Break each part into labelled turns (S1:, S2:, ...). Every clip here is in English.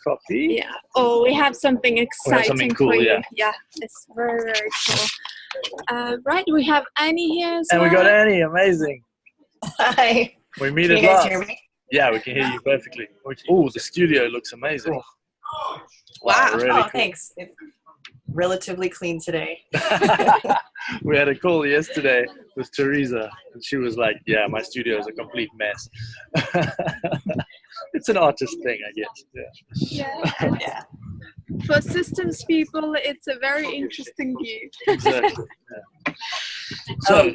S1: coffee.
S2: Yeah. Oh, we have something exciting
S1: something cool,
S2: for you.
S1: yeah.
S2: Yeah, it's very, very cool. Right, we have Annie here as
S1: And
S2: well.
S1: we got Annie, amazing.
S3: Hi.
S1: We meet
S3: Can
S1: at
S3: you guys
S1: last.
S3: hear me?
S1: Yeah, we can hear you perfectly. Oh, the studio looks amazing.
S2: Wow.
S1: Really
S3: Oh,
S1: cool.
S3: thanks. It's relatively clean today.
S1: We had a call yesterday with Teresa, and she was like, yeah, my studio is a complete mess. It's an artist thing, I guess.
S2: Yeah. And
S3: Yeah.
S2: for systems people, it's a very interesting view.
S1: Exactly. Yeah. So,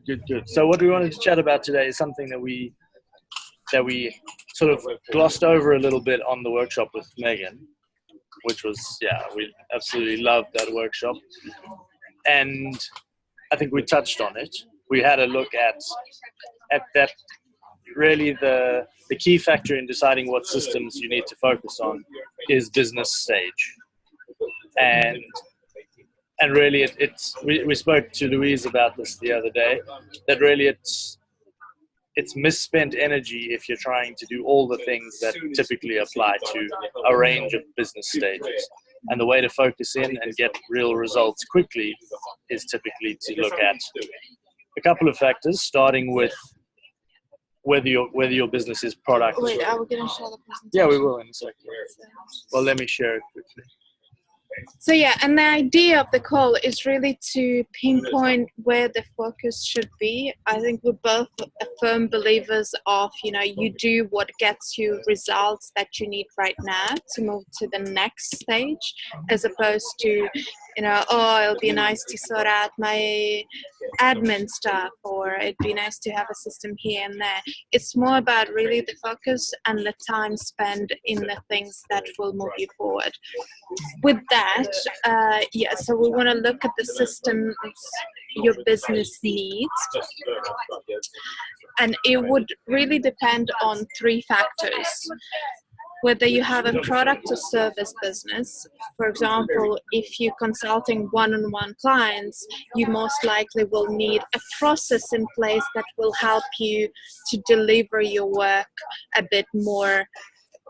S1: good. So what we wanted to chat about today is something that we sort of glossed over a little bit on the workshop with Megan, which was, we absolutely loved that workshop. And I think we touched on it. We had a look at that. Really, the key factor in deciding what systems you need to focus on is business stage. And really, we spoke to Louise about this the other day, that really it's misspent energy if you're trying to do all the things that typically apply to a range of business stages. And the way to focus in and get real results quickly is typically to look at a couple of factors, starting with whether your business is product.
S2: Wait, are we going to share the presentation?
S1: Yeah, we will in a second. Well, let me share it quickly.
S2: So yeah, and the idea of the call is really to pinpoint where the focus should be. I think we're both firm believers of, you do what gets you results that you need right now to move to the next stage, as opposed to, it'll be nice to sort out my admin stuff, or it'd be nice to have a system here and there. It's more about really the focus and the time spent in the things that will move you forward. With that, so we want to look at the systems your business needs, and it would really depend on 3 factors. Whether you have a product or service business. For example, if you're consulting one-on-one clients, you most likely will need a process in place that will help you to deliver your work a bit more,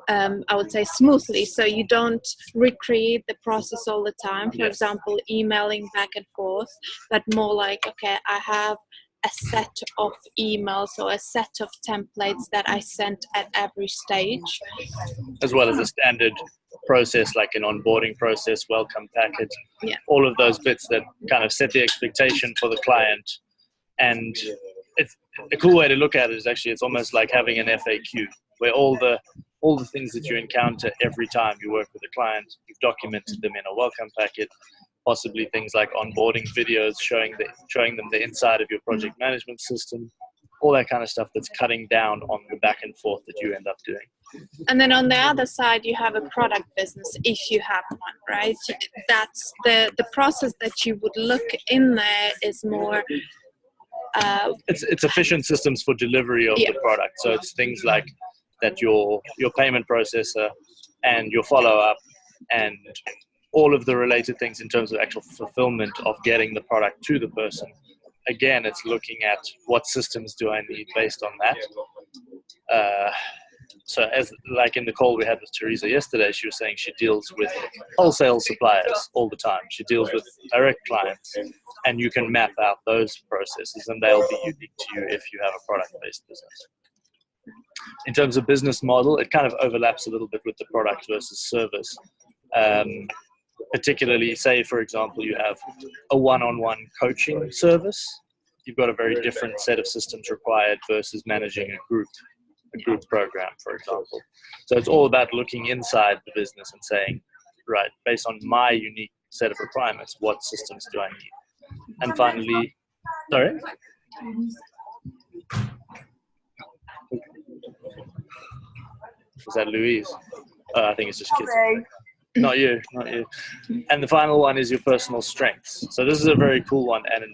S2: I would say, smoothly, so you don't recreate the process all the time. For example, emailing back and forth, but more like, okay, I have a set of emails or a set of templates that I sent at every stage.
S1: As well as a standard process, like an onboarding process, welcome package, all of those bits that kind of set the expectation for the client. And it's a cool way to look at it is actually, it's almost like having an FAQ, where all the things that you encounter every time you work with a client, you've documented them in a welcome packet, possibly things like onboarding videos showing them the inside of your project management system, all that kind of stuff that's cutting down on the back and forth that you end up doing.
S2: And then on the other side, you have a product business, if you have one, right? That's the process that you would look in there is more...
S1: It's efficient systems for delivery of the product. So it's things like that your payment processor and your follow-up and all of the related things in terms of actual fulfillment of getting the product to the person. Again, it's looking at what systems do I need based on that. So as like in the call we had with Teresa yesterday, she was saying she deals with wholesale suppliers all the time. She deals with direct clients, and you can map out those processes and they'll be unique to you if you have a product-based business. In terms of business model, it kind of overlaps a little bit with the product versus service. Particularly, say, for example, you have a one-on-one coaching service. You've got a very different set of systems required versus managing a group program, for example. So it's all about looking inside the business and saying, right, based on my unique set of requirements, what systems do I need? And finally, sorry? Was that Louise? I think it's just kids. Not you. And the final one is your personal strengths. So this is a very cool one, and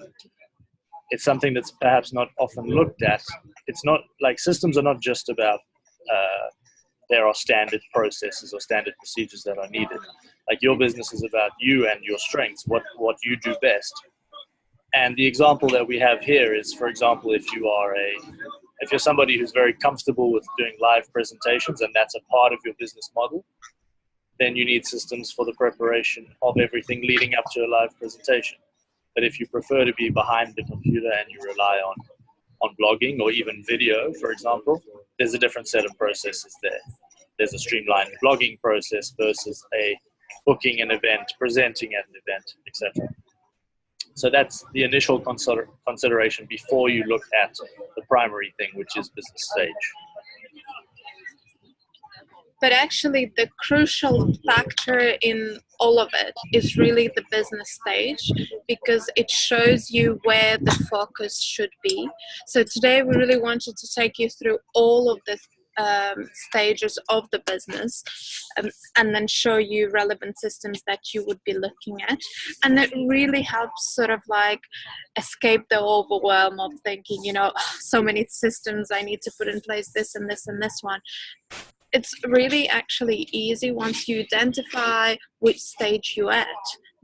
S1: it's something that's perhaps not often looked at. It's not like systems are not just about there are standard processes or standard procedures that are needed. Like your business is about you and your strengths, what you do best. And the example that we have here is, for example, if you are if you're somebody who's very comfortable with doing live presentations and that's a part of your business model, then you need systems for the preparation of everything leading up to a live presentation. But if you prefer to be behind the computer and you rely on blogging or even video, for example, there's a different set of processes there. There's a streamlined blogging process versus a booking an event, presenting at an event, etc. So that's the initial consideration before you look at the primary thing, which is business stage.
S2: But actually, the crucial factor in all of it is really the business stage, because it shows you where the focus should be. So today we really wanted to take you through all of the stages of the business, and then show you relevant systems that you would be looking at. And it really helps sort of like escape the overwhelm of thinking, so many systems I need to put in place, this and this and this one. It's really actually easy once you identify which stage you're at.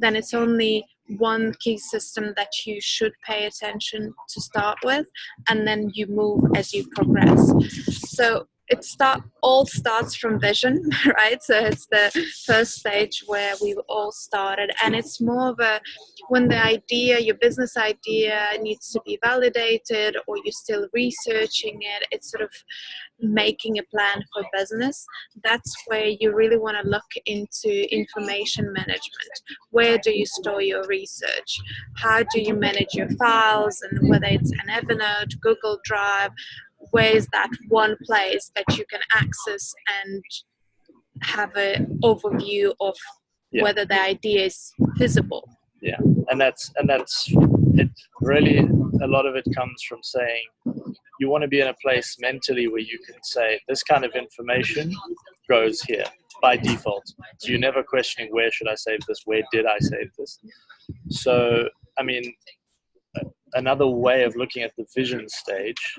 S2: Then it's only one key system that you should pay attention to start with, and then you move as you progress. So all starts from vision, right? So it's the first stage where we all started, and it's more of when your business idea needs to be validated, or you're still researching it, it's sort of making a plan for business. That's where you really want to look into information management. Where do you store your research? How do you manage your files, and whether it's an Evernote, Google Drive, where is that one place that you can access and have an overview of whether the idea is visible?
S1: Yeah, and that's it. Really, a lot of it comes from saying you want to be in a place mentally where you can say this kind of information goes here by default. So you're never questioning, where should I save this? Where did I save this? So, I mean, another way of looking at the vision stage,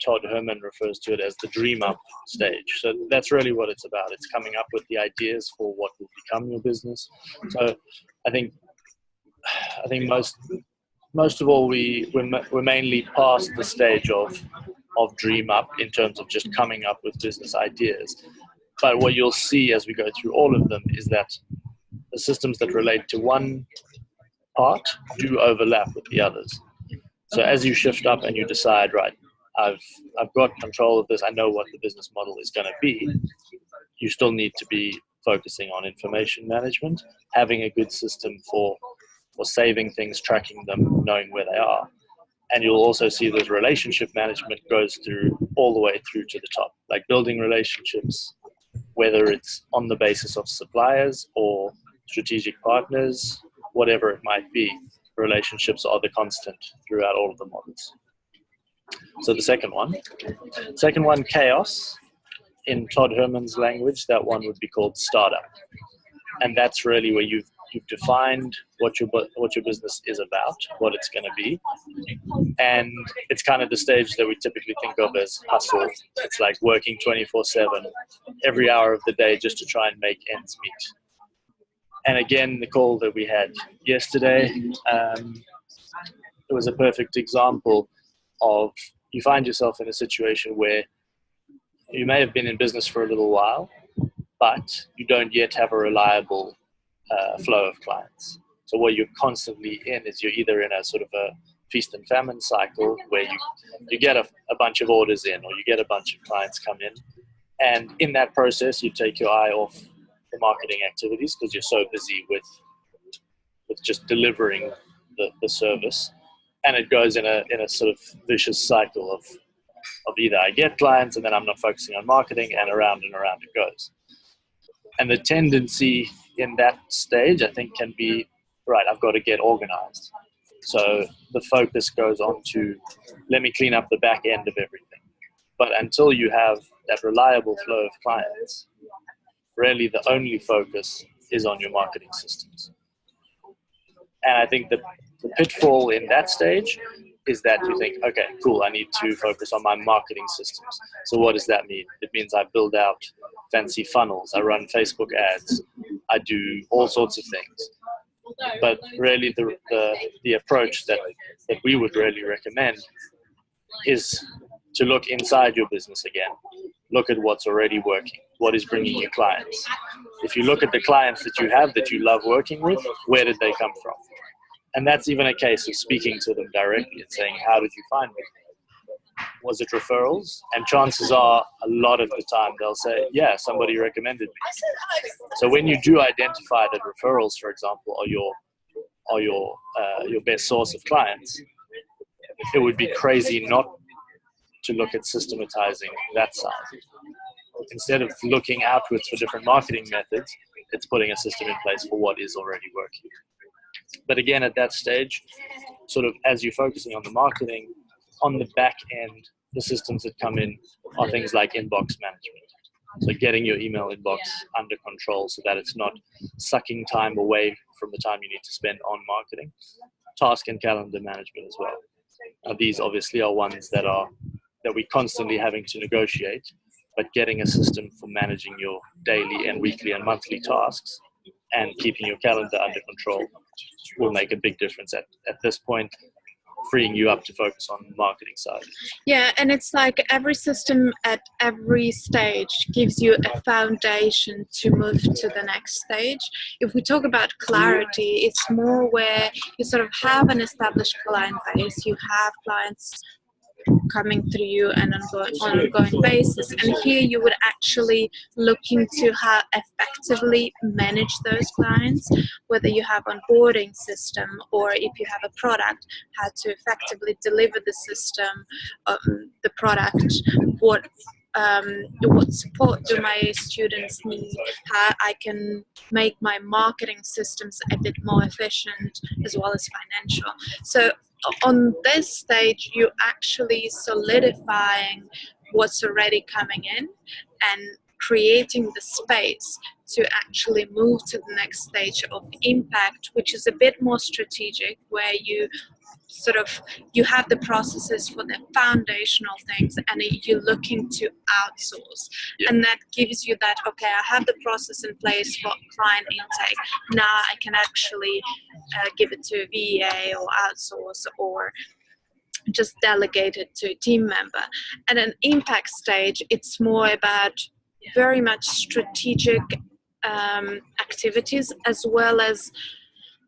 S1: Todd Herman refers to it as the dream up stage. So that's really what it's about. It's coming up with the ideas for what will become your business. So I think most of all, we're mainly past the stage of dream up in terms of just coming up with business ideas. But what you'll see as we go through all of them is that the systems that relate to one part do overlap with the others. So as you shift up and you decide, right, I've got control of this, I know what the business model is going to be, you still need to be focusing on information management, having a good system for saving things, tracking them, knowing where they are. And you'll also see that relationship management goes through all the way through to the top, like building relationships, whether it's on the basis of suppliers or strategic partners, whatever it might be. Relationships are the constant throughout all of the models. So the second one, chaos. In Todd Herman's language, that one would be called startup. And that's really where you've defined what your business is about, what it's going to be. And it's kind of the stage that we typically think of as hustle. It's like working 24/7, every hour of the day, just to try and make ends meet. And again, the call that we had yesterday, it was a perfect example of, you find yourself in a situation where you may have been in business for a little while, but you don't yet have a reliable flow of clients. So what you're constantly in is you're either in a sort of a feast and famine cycle where you get a bunch of orders in, or you get a bunch of clients come in, and in that process you take your eye off the marketing activities because you're so busy with just delivering the service, and it goes in a sort of vicious cycle of either I get clients and then I'm not focusing on marketing, and around it goes. And the tendency in that stage, I think, can be, right, I've got to get organized. So the focus goes on to, let me clean up the back end of everything. But until you have that reliable flow of clients, really the only focus is on your marketing systems. And I think the pitfall in that stage is that you think, okay, cool, I need to focus on my marketing systems. So what does that mean? It means I build out fancy funnels, I run Facebook ads, I do all sorts of things. But really the approach that we would really recommend is to look inside your business again. Look at what's already working, what is bringing you clients. If you look at the clients that you have that you love working with, where did they come from? And that's even a case of speaking to them directly and saying, how did you find me? Was it referrals? And chances are, a lot of the time, they'll say, yeah, somebody recommended me. So when you do identify that referrals, for example, are your best source of clients, it would be crazy not to look at systematizing that side. Instead of looking outwards for different marketing methods, it's putting a system in place for what is already working. But again, at that stage, sort of as you're focusing on the marketing, on the back end, the systems that come in are things like inbox management. So getting your email inbox under control so that it's not sucking time away from the time you need to spend on marketing. Task and calendar management as well. Now, these obviously are ones that we're constantly having to negotiate, but getting a system for managing your daily and weekly and monthly tasks and keeping your calendar under control will make a big difference at this point, freeing you up to focus on the marketing side.
S2: Yeah, and it's like every system at every stage gives you a foundation to move to the next stage. If we talk about clarity, it's more where you sort of have an established client base, you have clients coming through you on an ongoing basis, and here you would actually look into how effectively manage those clients, whether you have onboarding system or if you have a product, how to effectively deliver the system, the product, what support do my students need, how I can make my marketing systems a bit more efficient as well as financial. So on this stage, you're actually solidifying what's already coming in and creating the space to actually move to the next stage of impact, which is a bit more strategic, where you have the processes for the foundational things and you're looking to outsource. And that gives you that, okay, I have the process in place for client intake. Now I can actually give it to a VA or outsource or just delegate it to a team member. At an impact stage, it's more about very much strategic activities as well as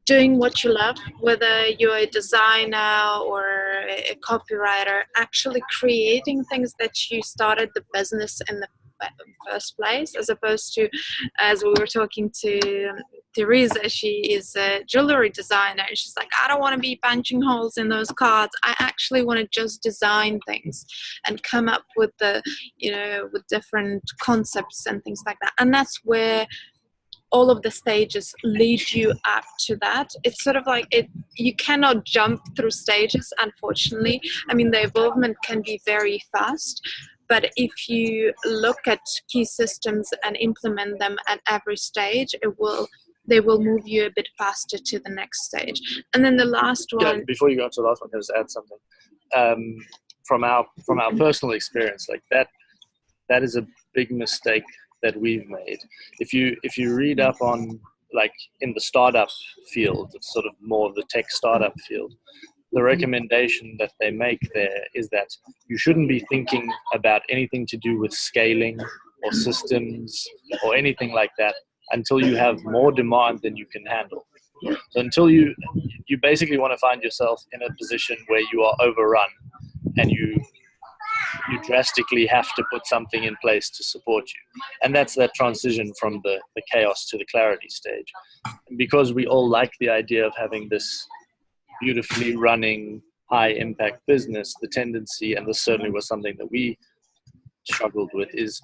S2: doing what you love, whether you're a designer or a copywriter, actually creating things that you started the business in the first place, as opposed to, as we were talking to Teresa, she is a jewelry designer. She's like, I don't want to be punching holes in those cards. I actually want to just design things and come up with with different concepts and things like that. And that's where all of the stages lead you up to that. It's sort of like you cannot jump through stages, unfortunately. I mean, the evolvement can be very fast, but if you look at key systems and implement them at every stage, they will move you a bit faster to the next stage. And then the last one.
S1: Yeah, before you go on to the last one, can I just add something? From our personal experience, like that is a big mistake that we've made. If you read up on, like, in the startup field, it's sort of more of the tech startup field, the recommendation that they make there is that you shouldn't be thinking about anything to do with scaling or systems or anything like that until you have more demand than you can handle. So until you basically want to find yourself in a position where you are overrun and you drastically have to put something in place to support you. And that's that transition from the chaos to the clarity stage. And because we all like the idea of having this beautifully running, high impact business, the tendency, and this certainly was something that we struggled with, is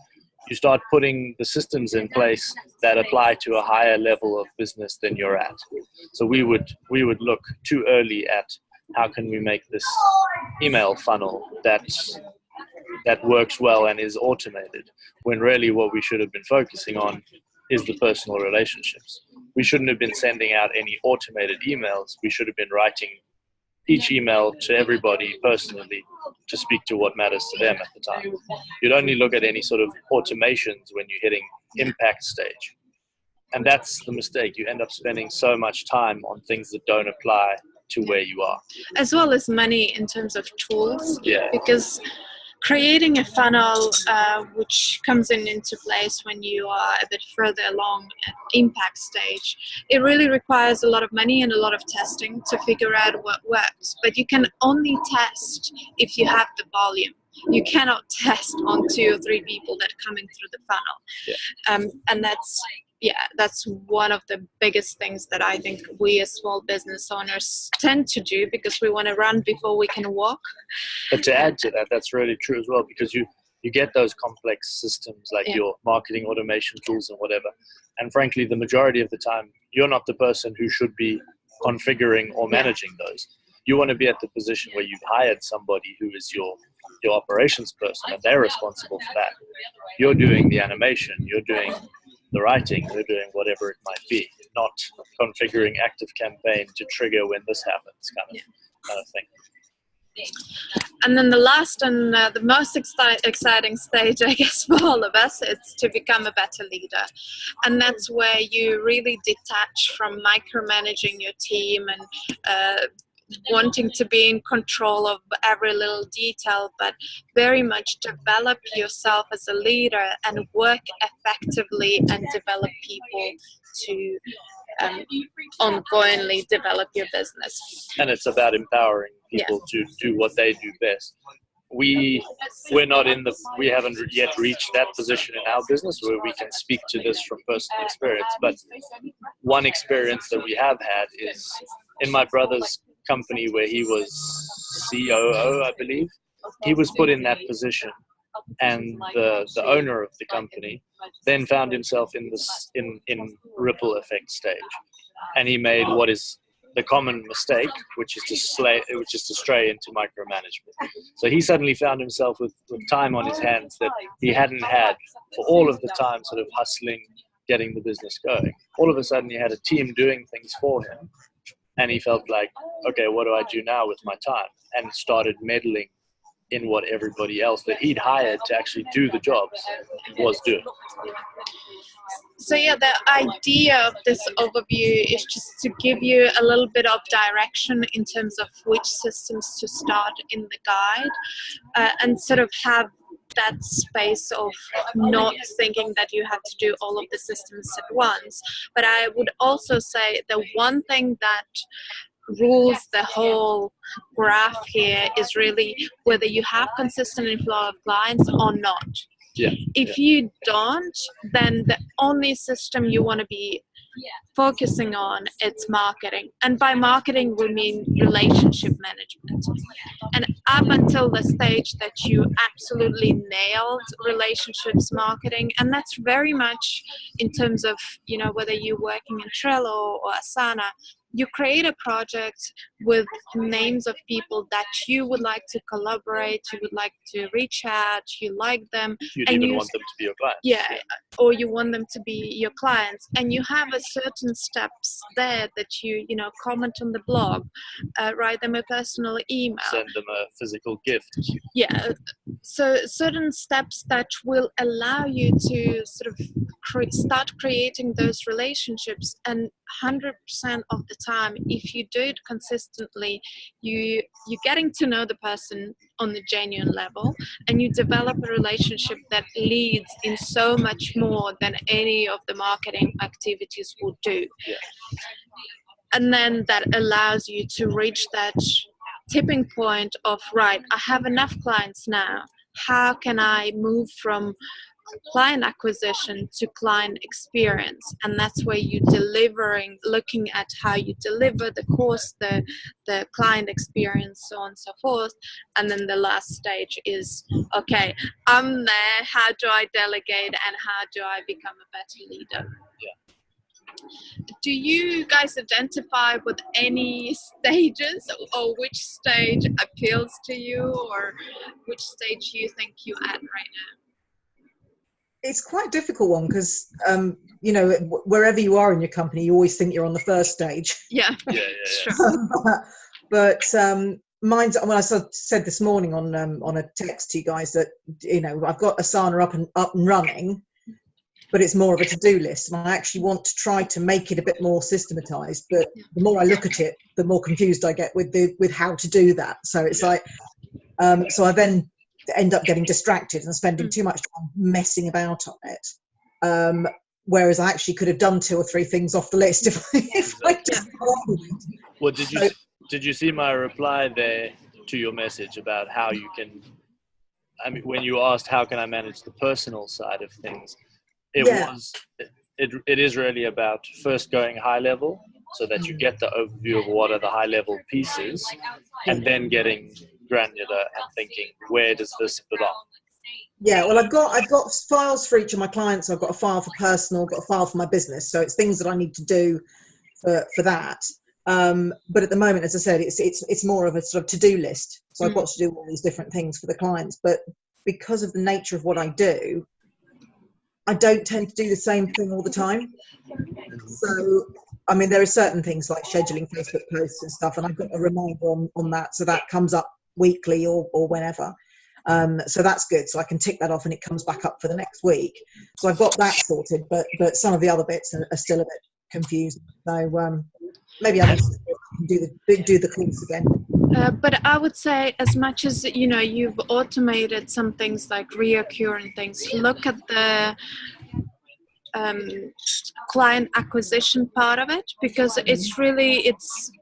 S1: you start putting the systems in place that apply to a higher level of business than you're at. So we would look too early at how can we make this email funnel that works well and is automated, when really what we should have been focusing on is the personal relationships. We shouldn't have been sending out any automated emails. We should have been writing each email to everybody personally to speak to what matters to them at the time. You'd only look at any sort of automations when you're hitting impact stage. And that's the mistake. You end up spending so much time on things that don't apply to where you are.
S2: As well as money in terms of tools.
S1: Yeah.
S2: Because creating a funnel which comes into place when you are a bit further along at impact stage, it really requires a lot of money and a lot of testing to figure out what works. But you can only test if you have the volume. You cannot test on 2 or 3 people that are coming through the funnel. And that's one of the biggest things that I think we as small business owners tend to do, because we want to run before we can walk.
S1: But to add to that, that's really true as well, because you get those complex systems like your marketing automation tools and whatever. And frankly, the majority of the time, you're not the person who should be configuring or managing those. You want to be at the position where you've hired somebody who is your operations person, and they're responsible for that. You're doing the animation, you're doing the writing, you're doing whatever it might be, not configuring ActiveCampaign to trigger when this happens, kind of thing.
S2: And then the last and the most exciting stage, I guess, for all of us, is to become a better leader. And that's where you really detach from micromanaging your team and wanting to be in control of every little detail, but very much develop yourself as a leader and work effectively and develop people to ongoingly develop your business.
S1: And it's about empowering people to do what they do best. We haven't yet reached that position in our business where we can speak to this from personal experience, but one experience that we have had is in my brother's company where he was COO, I believe. He was put in that position, and the owner of the company then found himself in ripple effect stage, and he made what is the common mistake, which is to stray into micromanagement. So he suddenly found himself with time on his hands that he hadn't had for all of the time sort of hustling, getting the business going. All of a sudden he had a team doing things for him, and he felt like, okay, what do I do now with my time? And started meddling in what everybody else that he'd hired to actually do the jobs was doing.
S2: So yeah, the idea of this overview is just to give you a little bit of direction in terms of which systems to start in the guide, and sort of have that space of not thinking that you have to do all of the systems at once. But I would also say the one thing that rules the whole graph here is really whether you have consistent inflow of clients or not. If you don't, then the only system you want to be focusing on is marketing. And by marketing, we mean relationship management. And up until the stage that you absolutely nailed relationships marketing, and that's very much in terms of, whether you're working in Trello or Asana, you create a project with names of people that you would like to collaborate, you would like to reach out, you like them.
S1: You'd even want them to be your clients.
S2: Yeah, or you want them to be your clients. And you have a certain steps there that you comment on the blog, write them a personal email.
S1: Send them a physical gift.
S2: Yeah, so certain steps that will allow you to sort of start creating those relationships. And 100% of the time, if you do it consistently, you're getting to know the person on the genuine level, and you develop a relationship that leads in so much more than any of the marketing activities would do. And then that allows you to reach that tipping point of, right, I have enough clients now. How can I move from client acquisition to client experience? And that's where you're looking at how you deliver the course, the client experience, so on and so forth. And then the last stage is, okay, I'm there, how do I delegate and how do I become a better leader? Do you guys identify with any stages, or which stage appeals to you, or which stage you think you're at right now?
S4: It's quite a difficult one because, wherever you are in your company, you always think you're on the first stage.
S2: Yeah.
S1: Sure.
S4: But mine's, I said this morning on a text to you guys that, I've got Asana up and running, but it's more of a to-do list. And I actually want to try to make it a bit more systematized. But the more I look at it, the more confused I get with how to do that. So it's like, so I then end up getting distracted and spending too much time messing about on it. Whereas I actually could have done 2 or 3 things off the list if I just got on with it.
S1: Well, did you see my reply there to your message about how you can? I mean, when you asked how can I manage the personal side of things, it is really about first going high level so that you get the overview of what are the high level pieces, and then getting granular and thinking, where does this belong?
S4: Yeah, well, I've got files for each of my clients. I've got a file for personal, got a file for my business. So it's things that I need to do for that. But at the moment, as I said, it's more of a sort of to-do list. So I've got to do all these different things for the clients. But because of the nature of what I do, I don't tend to do the same thing all the time. So, I mean, there are certain things like scheduling Facebook posts and stuff, and I've got a reminder on that. So that comes up weekly or whenever. So that's good. So I can tick that off and it comes back up for the next week. So I've got that sorted, but some of the other bits are still a bit confusing. So maybe I need to do the course again.
S2: But I would say, as much as you've automated some things like reoccurring things, look at the client acquisition part of it, because it's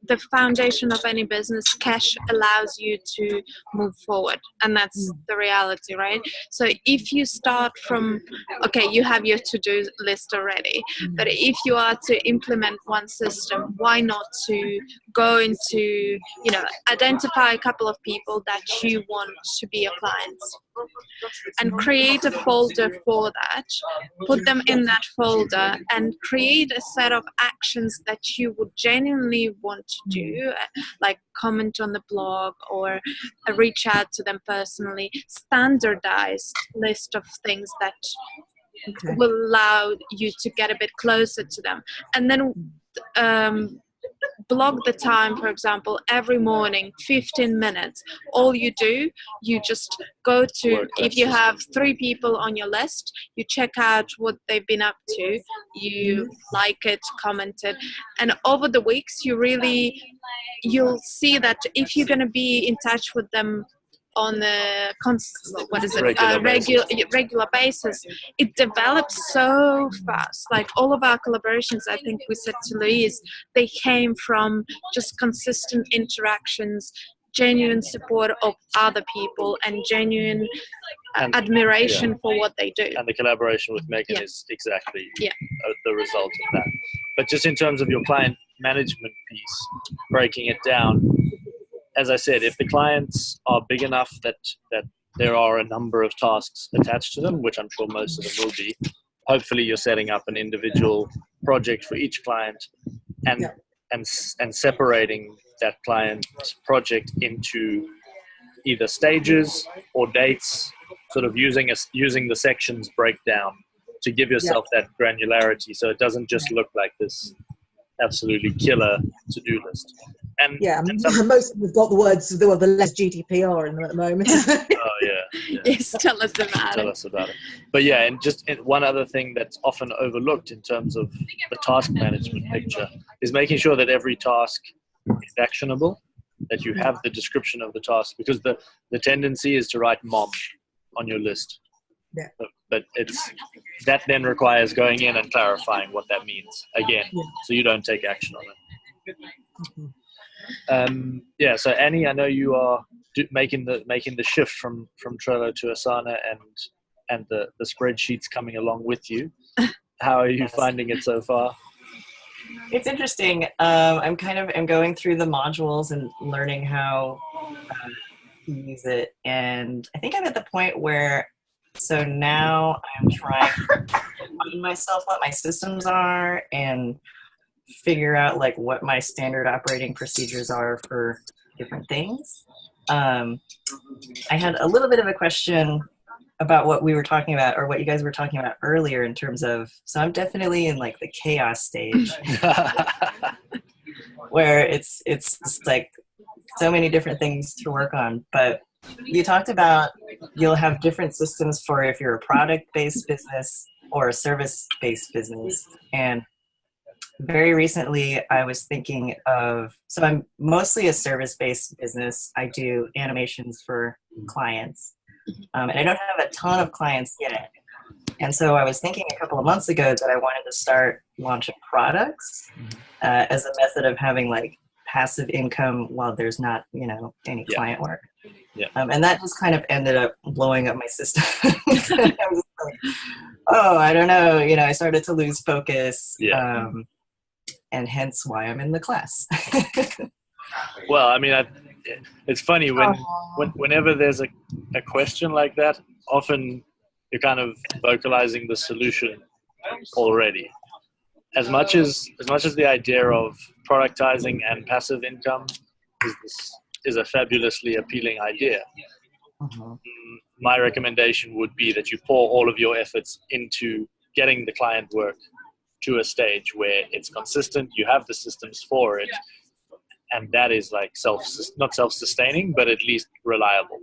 S2: the foundation of any business. Cash allows you to move forward, and that's the reality, right? So if you start from, okay, you have your to-do list already, but if you are to implement one system, why not to go into, identify a couple of people that you want to be your clients and create a folder for that, put them in that folder and create a set of actions that you would genuinely want to do, like comment on the blog or reach out to them personally. Standardized list of things that will allow you to get a bit closer to them, and then block the time. For example, every morning 15 minutes, all you do, you just go to, if you have 3 people on your list, you check out what they've been up to, you like it, comment it, and over the weeks you'll see that if you're going to be in touch with them on a regular basis, it develops so fast. Like all of our collaborations, I think we said to Louise, they came from just consistent interactions, genuine support of other people, and genuine admiration for what they do. And
S1: the collaboration with Megan is exactly the result of that. But just in terms of your client management piece, breaking it down, as I said, if the clients are big enough that there are a number of tasks attached to them, which I'm sure most of them will be, hopefully you're setting up an individual project for each client and separating that client project into either stages or dates, sort of using the sections breakdown to give yourself that granularity, so it doesn't just look like this absolutely killer to-do list. And
S4: most of them have got the words, the less GDPR in them at the moment.
S1: Oh yeah.
S2: Yes, tell us about it.
S1: But and one other thing that's often overlooked in terms of the task management picture is making sure that every task is actionable, that you have the description of the task, because the tendency is to write mom on your list.
S4: Yeah.
S1: But that then requires going in and clarifying what that means again, so you don't take action on it. So Annie, I know you are making the shift from Trello to Asana, and the spreadsheets coming along with you. How are you finding it so far?
S3: It's interesting. I'm going through the modules and learning how to use it, and I think I'm at the point where, so now I'm trying to find myself what my systems are and figure out like what my standard operating procedures are for different things. I had a little bit of a question about what we were talking about, or what you guys were talking about earlier, in terms of, so I'm definitely in like the chaos stage where it's like so many different things to work on. But you talked about you'll have different systems for if you're a product-based business or a service-based business. And very recently I was thinking of, so I'm mostly a service-based business. I do animations for clients. And I don't have a ton of clients yet. And so I was thinking a couple of months ago that I wanted to start launching products as a method of having like passive income while there's not, any client work.
S1: Yeah.
S3: And that just kind of ended up blowing up my system. I was like, oh, I don't know. I started to lose focus.
S1: Yeah.
S3: And hence why I'm in the class.
S1: Well, I mean, it's funny whenever there's a question like that, often you're kind of vocalizing the solution already. As much as the idea of productizing and passive income is a fabulously appealing idea. My recommendation would be that you pour all of your efforts into getting the client work to a stage where it's consistent, you have the systems for it, and that is like not self-sustaining, but at least reliable.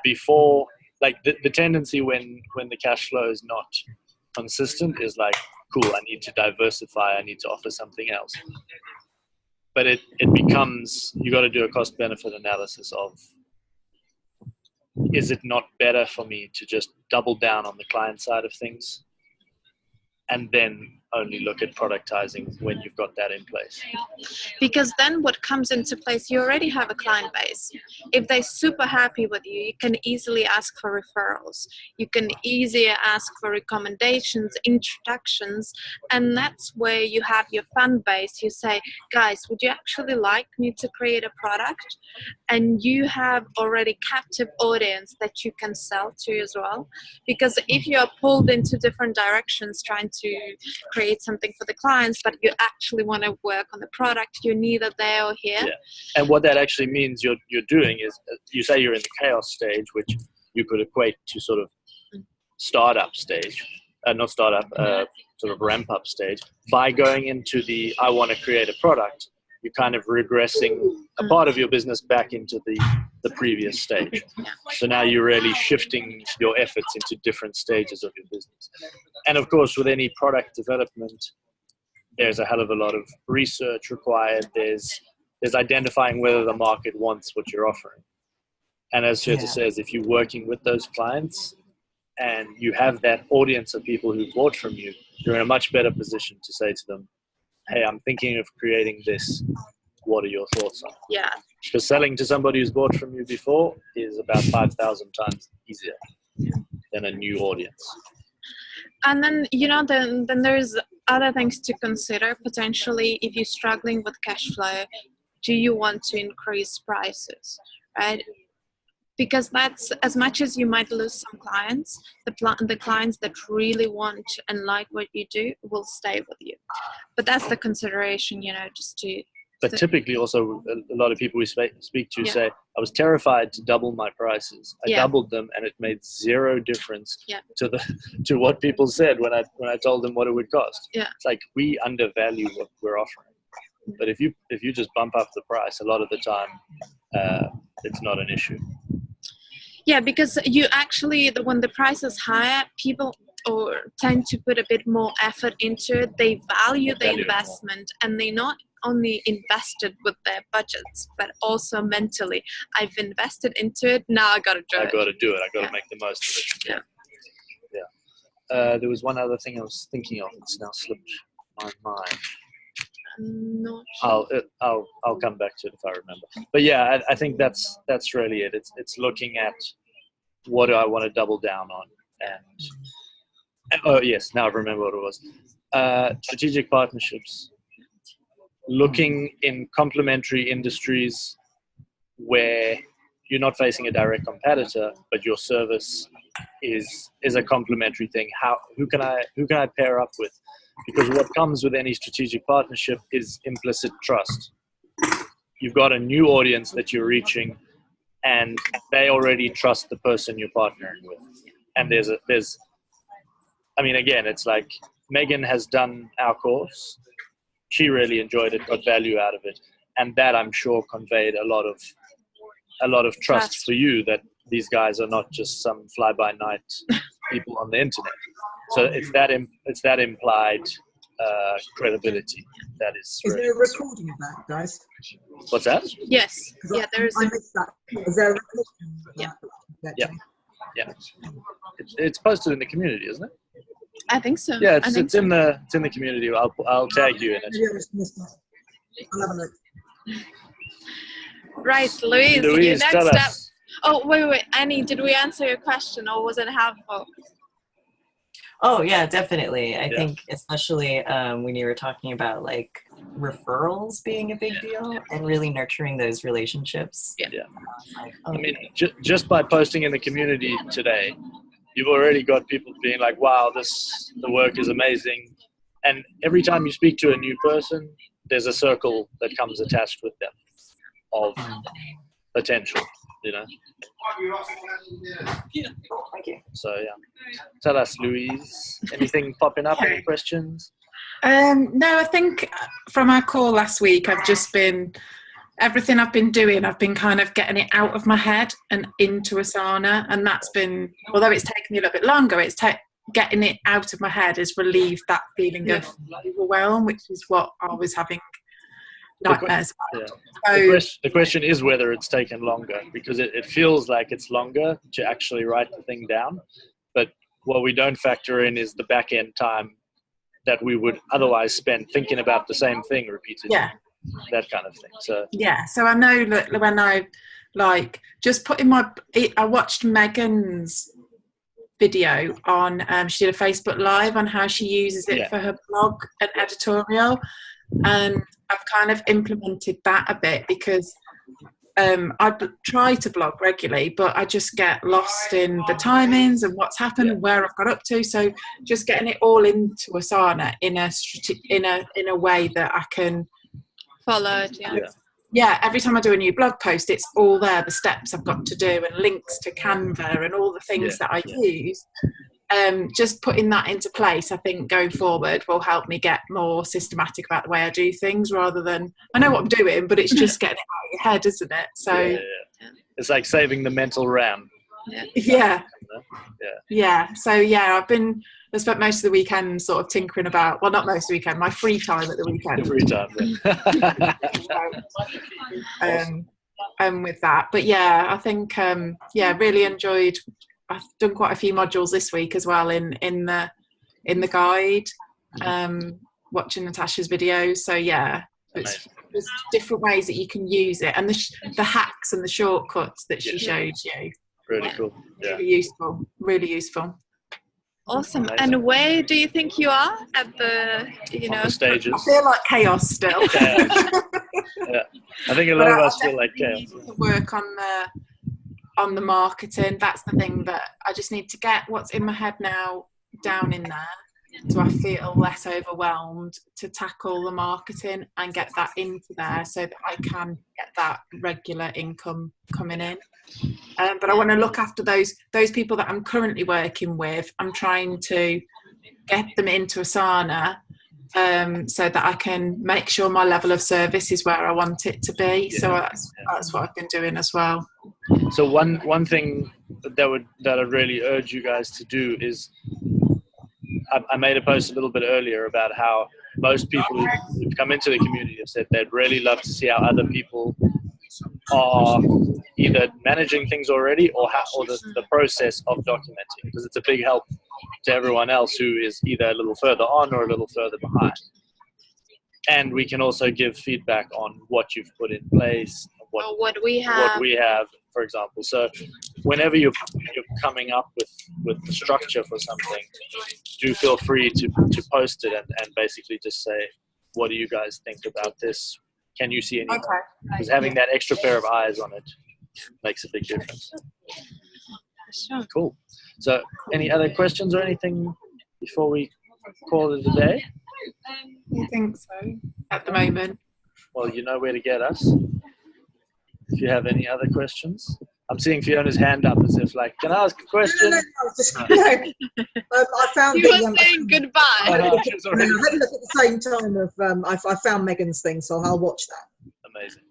S1: Before, like the tendency when the cash flow is not consistent is like, cool, I need to diversify, I need to offer something else. But it becomes, you got to do a cost benefit analysis of, is it not better for me to just double down on the client side of things and then only look at productizing when you've got that in place?
S2: Because then what comes into place, you already have a client base. If they're super happy with you, you can easily ask for referrals. You can easier ask for recommendations, introductions, and that's where you have your fan base. You say, guys, would you actually like me to create a product? And you have already captive audience that you can sell to as well. Because if you are pulled into different directions trying to create something for the clients, but you actually want to work on the product, you're neither there or here.
S1: Yeah. And what that actually means you're doing is, you say you're in the chaos stage, which you could equate to sort of startup stage, not startup, sort of ramp up stage. By going into the, I want to create a product, you're kind of regressing a part of your business back into the previous stage. So now you're really shifting your efforts into different stages of your business. And of course, with any product development, there's a hell of a lot of research required. There's identifying whether the market wants what you're offering. And as Shweta says, if you're working with those clients and you have that audience of people who bought from you, you're in a much better position to say to them, hey, I'm thinking of creating this. What are your thoughts on it?
S2: Yeah.
S1: Because selling to somebody who's bought from you before is about 5,000 times easier than a new audience.
S2: And then, then there's other things to consider. Potentially, if you're struggling with cash flow, do you want to increase prices, right? Because that's, as much as you might lose some clients, the clients that really want and like what you do will stay with you. But that's the consideration, just to...
S1: But typically also a lot of people we speak to say, I was terrified to double my prices. I doubled them and it made zero difference to what people said when I told them what it would cost.
S2: Yeah.
S1: It's like we undervalue what we're offering. But if you just bump up the price, a lot of the time it's not an issue.
S2: Yeah, because you actually, when the price is higher, people tend to put a bit more effort into it. They value the investment, and they not only invested with their budgets, but also mentally. I've invested into it, now I got to do it.
S1: I got to make the most of it. Yeah. There was one other thing I was thinking of. It's now slipped my mind.
S2: I'm not sure.
S1: I'll come back to it if I remember. But yeah, I think that's really it. It's looking at what do I want to double down on, and oh yes, now I remember what it was. Strategic partnerships. Looking in complementary industries where you're not facing a direct competitor, but your service is a complementary thing. Who can I pair up with? Because what comes with any strategic partnership is implicit trust. You've got a new audience that you're reaching, and they already trust the person you're partnering with. And again, it's like Megan has done our course. She really enjoyed it, got value out of it, and that I'm sure conveyed a lot of trust for you that these guys are not just some fly-by-night people on the internet. So it's that implied credibility that is.
S4: Is there a recording of that, guys?
S1: What's that?
S2: Yes. Yeah, there is.
S4: I missed that. Is there a recording of that?
S1: Yeah. Yeah, it's posted in the community, isn't it?
S2: I think so.
S1: Yeah,
S2: I think
S1: it's in the community. I'll tag you in it.
S4: I'll have a look.
S2: Right, Louise, your
S1: Louise,
S2: next
S1: tell
S2: step.
S1: us.
S2: Oh, wait, Annie, did we answer your question or was it helpful?
S3: Oh yeah, definitely. I
S1: Yeah.
S3: think especially when you were talking about like referrals being a big deal and really nurturing those relationships.
S2: Yeah.
S3: Like,
S1: I mean, just by posting in the community today, you've already got people being like, wow, the work is amazing. And every time you speak to a new person, there's a circle that comes attached with them of potential, you know?
S3: thank you.
S1: So, yeah. Tell us, Louise, anything popping up? Any questions?
S5: No, I think from our call last week, everything I've been doing, I've been kind of getting it out of my head and into Asana. And that's been, although it's taken me a little bit longer, getting it out of my head has relieved that feeling of overwhelm, which is what I was having nightmares about.
S1: Yeah.
S5: So,
S1: the question is whether it's taken longer, because it feels like it's longer to actually write the thing down. But what we don't factor in is the back end time that we would otherwise spend thinking about the same thing repeatedly.
S5: yeah.
S1: That kind of thing. So
S5: yeah, so I know that when I just put in I watched Megan's video on, she did a Facebook Live on how she uses it for her blog and editorial, and I've kind of implemented that a bit because I try to blog regularly, but I just get lost in the timings and what's happened and where I've got up to. So just getting it all into Asana in a way that I can
S2: follow it.
S5: Yeah, every time I do a new blog post, it's all there, the steps I've got to do and links to Canva and all the things that I use. Just putting that into place, I think, going forward will help me get more systematic about the way I do things, rather than, I know what I'm doing, but it's just getting it out of your head, isn't it? So
S1: it's like saving the mental RAM.
S5: Yeah. So I spent most of the weekend sort of tinkering about, well, not most of the weekend, my free time at the weekend.
S1: Free time,
S5: with that. But yeah, I think, really enjoyed, I've done quite a few modules this week as well in the guide, watching Natasha's videos. So yeah, there's different ways that you can use it, and the hacks and the shortcuts that she showed you.
S1: Really cool. Yeah.
S5: Really useful.
S2: Awesome. And where do you think you are at the,
S1: the stages?
S5: I feel like chaos still.
S1: Yeah. I think a lot of us feel like chaos.
S5: Need to work on the marketing. That's the thing that I just need to get what's in my head now down in there, so I feel less overwhelmed to tackle the marketing and get that into there so that I can get that regular income coming in. But I want to look after those people that I'm currently working with. I'm trying to get them into Asana so that I can make sure my level of service is where I want it to be. So that's what I've been doing as well.
S1: So one thing that I'd really urge you guys to do is, I made a post a little bit earlier about how most people who've come into the community have said they'd really love to see how other people are either managing things already or the process of documenting, because it's a big help to everyone else who is either a little further on or a little further behind. And we can also give feedback on what you've put in place,
S2: what we have,
S1: for example. So whenever you're coming up with the structure for something, do feel free to post it and basically just say, what do you guys think about this? Can you see any? Because having that extra pair of eyes on it makes a big difference.
S2: Sure.
S1: Cool. So any other questions or anything before we call it a day?
S5: I think so at the moment.
S1: Well, you know where to get us. If you have any other questions. I'm seeing Fiona's hand up as if like, can I ask a question?
S4: No. I found
S2: You were saying goodbye.
S1: Oh, no,
S4: I had a look at the same time of I found Megan's thing, so I'll watch that.
S1: Amazing.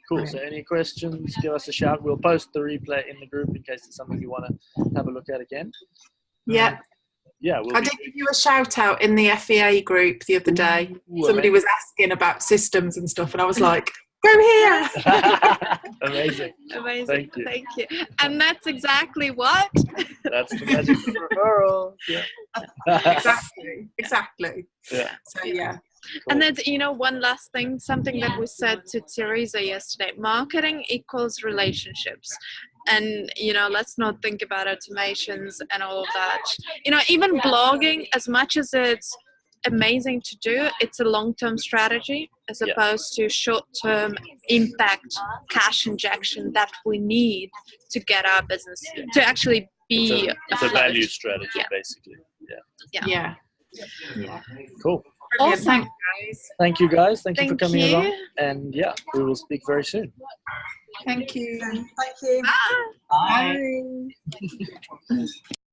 S1: Cool. So any questions, give us a shout. We'll post the replay in the group in case it's something you want to have a look at again.
S5: Yeah. I did give you a shout out in the FEA group the other day. Somebody was asking about systems and stuff, and I was like, Go here.
S1: Amazing.
S2: Amazing.
S1: Thank you.
S2: Thank you. And that's exactly what.
S1: That's the magic of referrals. Yeah.
S5: Exactly.
S1: Yeah.
S5: So yeah.
S1: Cool.
S2: And that's, you know, one last thing, something that we said to Teresa yesterday, marketing equals relationships. And, you know, let's not think about automations and all of that. You know, even blogging, as much as it's amazing to do, it's a long-term strategy as opposed to short-term impact cash injection that we need to get our business to actually be
S1: it's a value strategy, basically.
S5: Yeah.
S1: Cool.
S2: Awesome.
S5: Thanks, guys.
S1: Thank you, guys. Thank you for
S2: Thank
S1: coming
S2: you.
S1: along. And yeah, we will speak very soon.
S5: Thank you.
S4: Thank you.
S2: Bye.
S3: Bye.
S5: Bye.